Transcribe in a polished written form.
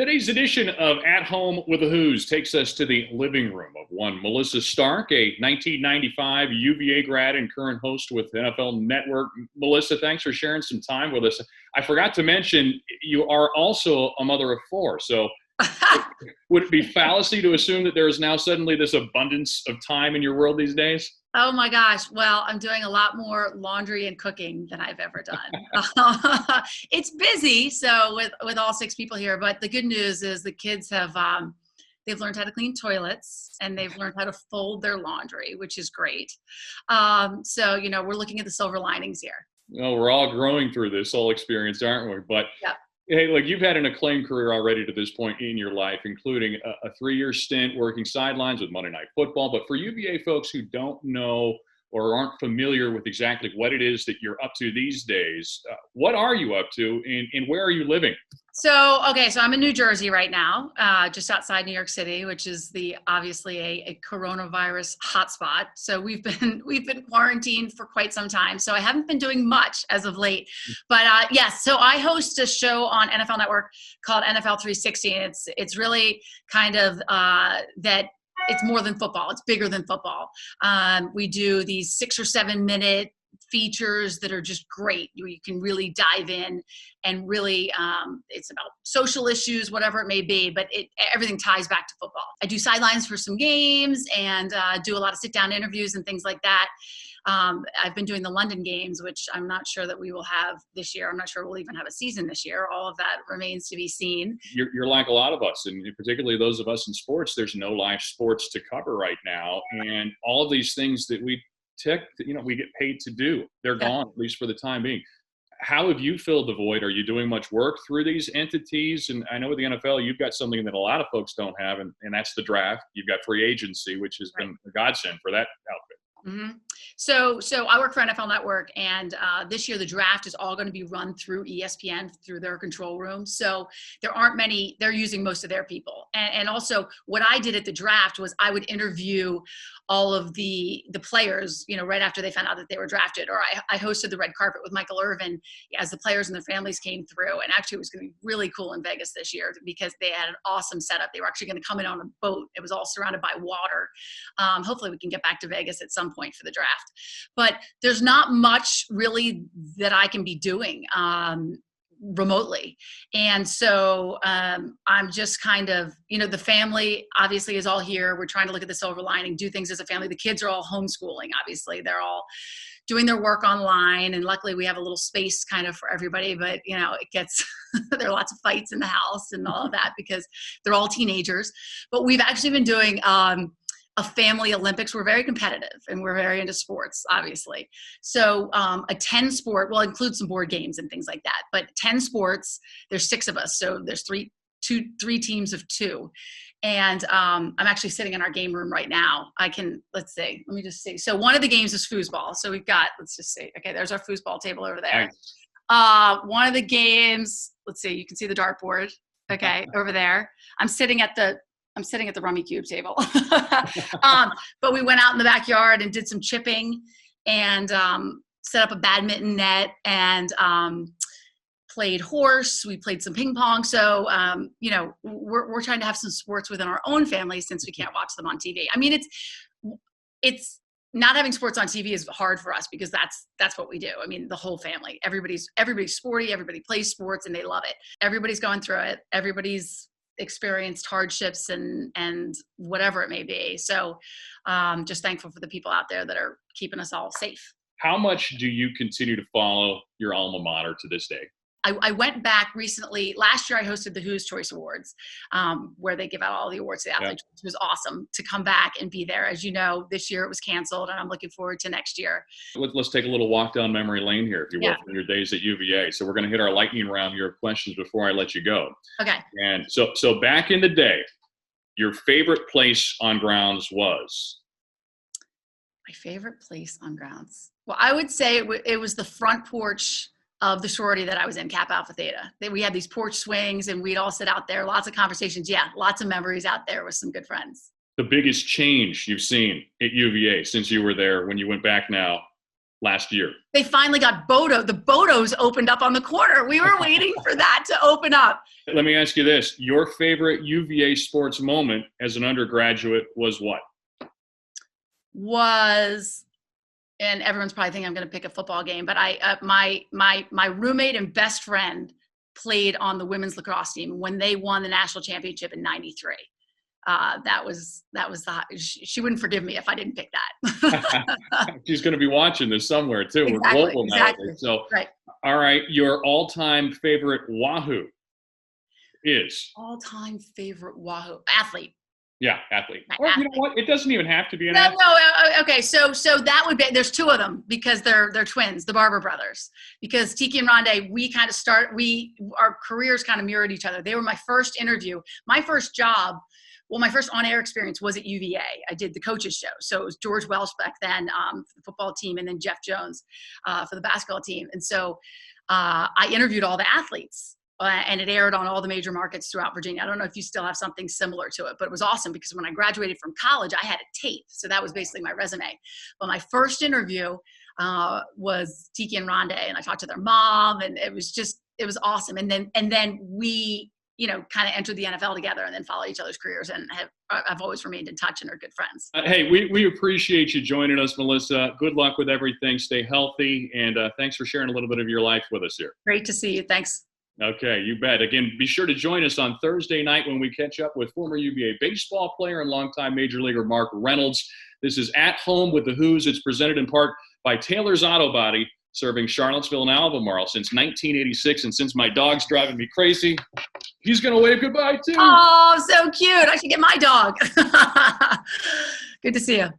Today's edition of At Home with the Who's takes us to the living room of one Melissa Stark, a 1995 UVA grad and current host with NFL Network. Melissa, thanks for sharing some time with us. I forgot to mention you are also a mother of four, so would it be fallacy to assume that there is now suddenly this abundance of time in your world these days? Oh my gosh. Well, I'm doing a lot more laundry and cooking than I've ever done. It's busy. So with all six people here, but the good news is the kids have, they've learned how to clean toilets and they've learned how to fold their laundry, which is great. So, we're looking at the silver linings here. Well, we're all growing through this whole experience, aren't we? But Yep. hey, look, you've had an acclaimed career already to this point in your life, including a 3-year stint working sidelines with Monday Night Football. But for UVA folks who don't know or aren't familiar with exactly what it is that you're up to these days, what are you up to and where are you living? So I'm in New Jersey right now, just outside New York City, which is obviously a coronavirus hotspot. So we've been quarantined for quite some time. So I haven't been doing much as of late, but yes. So I host a show on NFL Network called NFL 360, and it's really kind of that. It's more than football. It's bigger than football. We do these 6 or 7 minute features that are just great. You can really dive in and really, it's about social issues, whatever it may be, but everything ties back to football. I do sidelines for some games and do a lot of sit down interviews and things like that. I've been doing the London games, which I'm not sure that we will have this year. I'm not sure we'll even have a season this year. All of that remains to be seen. You're like a lot of us, and particularly those of us in sports. There's no live sports to cover right now, and all of these things that we get paid to do, they're gone, at least for the time being. How have you filled the void? Are you doing much work through these entities? And I know with the NFL, you've got something that a lot of folks don't have, and that's the draft. You've got free agency, which has been a godsend for that outfit. Mm-hmm. So I work for NFL Network, and this year the draft is all going to be run through ESPN through their control room. So there aren't many; they're using most of their people. And also, what I did at the draft was I would interview all of the players, right after they found out that they were drafted. Or I hosted the red carpet with Michael Irvin as the players and their families came through. And actually, it was going to be really cool in Vegas this year because they had an awesome setup. They were actually going to come in on a boat. It was all surrounded by water. Hopefully, we can get back to Vegas at some point for the draft. But there's not much really that I can be doing remotely. And so I'm just kind of, the family obviously is all here. We're trying to look at the silver lining, do things as a family. The kids are all homeschooling, obviously. They're all doing their work online. And luckily we have a little space kind of for everybody, but it gets, there are lots of fights in the house and all of that because they're all teenagers. But we've actually been doing a family Olympics. We're very competitive and we're very into sports, obviously. So a 10 sport, well, include some board games and things like that, but 10 sports, there's 6 of us. So there's three teams of 2. And I'm actually sitting in our game room right now. Let me just see. So one of the games is Foosball. So we've got, let's just see. Okay, there's our Foosball table over there. Nice. One of the games, let's see, you can see the dartboard. Okay, over there. I'm sitting at the rummy cube table. But we went out in the backyard and did some chipping and set up a badminton net and played horse. We played some ping pong. So, we're trying to have some sports within our own family since we can't watch them on TV. I mean, it's not having sports on TV is hard for us because that's what we do. I mean, the whole family, everybody's sporty, everybody plays sports and they love it. Everybody's going through it. Everybody's experienced hardships and whatever it may be. So just thankful for the people out there that are keeping us all safe. How much do you continue to follow your alma mater to this day? I went back recently. Last year, I hosted the HOOS Choice Awards, where they give out all the awards to the athletes, which was awesome to come back and be there. As you know, this year it was canceled, and I'm looking forward to next year. Let's take a little walk down memory lane here, if you will, from your days at UVA. So we're going to hit our lightning round here of questions before I let you go. Okay. And so back in the day, your favorite place on grounds was? My favorite place on grounds? Well, I would say it was the front porch of the sorority that I was in, Kappa Alpha Theta. We had these porch swings and we'd all sit out there, lots of conversations. Yeah, lots of memories out there with some good friends. The biggest change you've seen at UVA since you were there when you went back now last year. They finally got Bodo. The Bodos opened up on the corner. We were waiting for that to open up. Let me ask you this. Your favorite UVA sports moment as an undergraduate was what? And everyone's probably thinking I'm going to pick a football game, but my roommate and best friend played on the women's lacrosse team when they won the national championship in '93. She wouldn't forgive me if I didn't pick that. She's going to be watching this somewhere too. Exactly, We're global exactly. nowadays. So, right. All right, your all-time favorite Wahoo is? All-time favorite Wahoo athlete. Yeah, athlete. Or you know what? It doesn't even have to be an athlete. No. Okay, so that would be. There's two of them because they're twins, the Barber brothers. Because Tiki and Rondé, our careers kind of mirrored each other. They were my first interview. My first job. Well, my first on-air experience was at UVA. I did the coaches show. So it was George Welsh back then for the football team, and then Jeff Jones for the basketball team. And so I interviewed all the athletes. And it aired on all the major markets throughout Virginia. I don't know if you still have something similar to it, but it was awesome because when I graduated from college, I had a tape. So that was basically my resume. But my first interview was Tiki and Rondé, and I talked to their mom, and it was awesome. And then we, kind of entered the NFL together and then followed each other's careers, and I've always remained in touch and are good friends. Hey, we appreciate you joining us, Melissa. Good luck with everything. Stay healthy, and thanks for sharing a little bit of your life with us here. Great to see you. Thanks. Okay, you bet. Again, be sure to join us on Thursday night when we catch up with former UVA baseball player and longtime Major Leaguer Mark Reynolds. This is At Home with the HOOS. It's presented in part by Taylor's Auto Body, serving Charlottesville and Albemarle since 1986. And since my dog's driving me crazy, he's going to wave goodbye, too. Oh, so cute. I should get my dog. Good to see you.